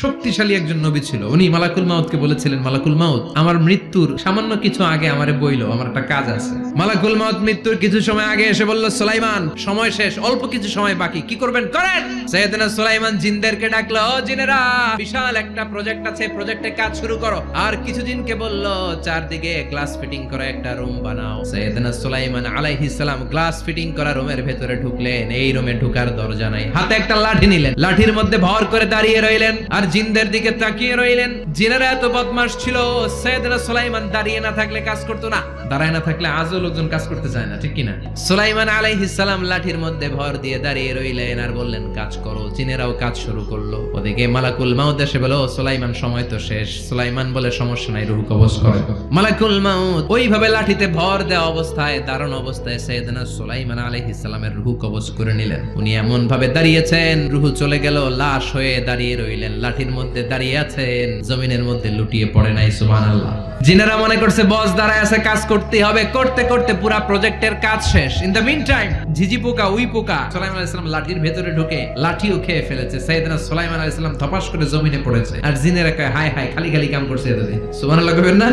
শক্তিশালী একজন নবী ছিল। উনি মালাকুল মাউতকে বলেছিলেন, মালাকুল মাউত, আমার মৃত্যুর সামান্য কিছু আগে আমারে বইলো, আমার একটা কাজ আছে। মালাকুল মাউত মৃত্যুর কিছু সময় আগে এসে বলল, সুলাইমান সময় শেষ, অল্প কিছু সময় বাকি, কি করবেন করেন। সাইয়েদনা সুলাইমান জিনদেরকে ডাকলো, ও জিনেরা, বিশাল একটা প্রজেক্ট আছে, প্রজেক্টে কাজ শুরু করো। আর কিছু জিনকে বলল, চারদিকে গ্লাস ফিটিং করা একটা রুম বানাও। সাইয়েদনা সুলাইমান আলাইহিস সালাম গ্লাস ফিটিং করা রুমের ভেতরে ঢুকলেন। এই রুমে ঢোকার দরজা নাই, হাতে একটা লাঠি নিলেন, লাঠির মধ্যে ভর করে দাঁড়িয়ে রইলেন আর জিনদের দিকে তাকিয়ে রইলেন। জিনেরা এত বদমাশ ছিল, সাইয়েদনা সুলাইমান দাঁড়িয়ে না থাকলে কাজ করতো না, দাঁড়ায় না থাকলে আজও লোকজন কাজ করতে চায় না, ঠিক কিনা? সুলাইমান আলাইহিস সালাম লাঠির মধ্যে ভর দিয়ে দাঁড়িয়ে রইলেন আর বললেন, কাজ করো। জিনেরাও কাজ শুরু করলো। ওদিকে মালাকুল মাউত এসে বলল, সুলাইমান সময় তো শেষ। সুলাইমান বলে, সমস্যা নাই, রূহ কবজ করো। মালাকুল মাউত ওইভাবে লাঠিতে ভর দেওয়া অবস্থায়, দাঁড়ানো অবস্থায় সাইয়েদনা সুলাইমান আলাইহিস সালামের রূহ কবজ করে নিলেন। উনি এমন ভাবে দাঁড়িয়েছেন, রূহ চলে গেল, লাশ হয়ে দাঁড়িয়ে রইলেন। লাঠির মধ্যে দাঁড়িয়ে আছেন, জমিনের মধ্যে লুটিয়ে পড়ে নাই। সুবহানাল্লাহ। জিনেরা মনে করছে বস দাঁড়ায় আছে, কাজ করতে হবে। করতে করতে পুরা প্রজেক্টের কাজ শেষ। ইন দ্য মিন টাইম ঝিঝি পোকা, উই পোকা সুলাইমান আলাইহিস সালাম লাঠির ভেতরে ঢুকে লাঠিও খেয়ে ফেলেছে। সাইয়েদনা সুলাইমান আলাইহিস সালাম ধপাস করে জমিনে পড়েছে। আর জিনেরা কয়, হায় হায়, খালি খালি কাম করছে এতদিন। সুবহানাল্লাহ কইবেন না?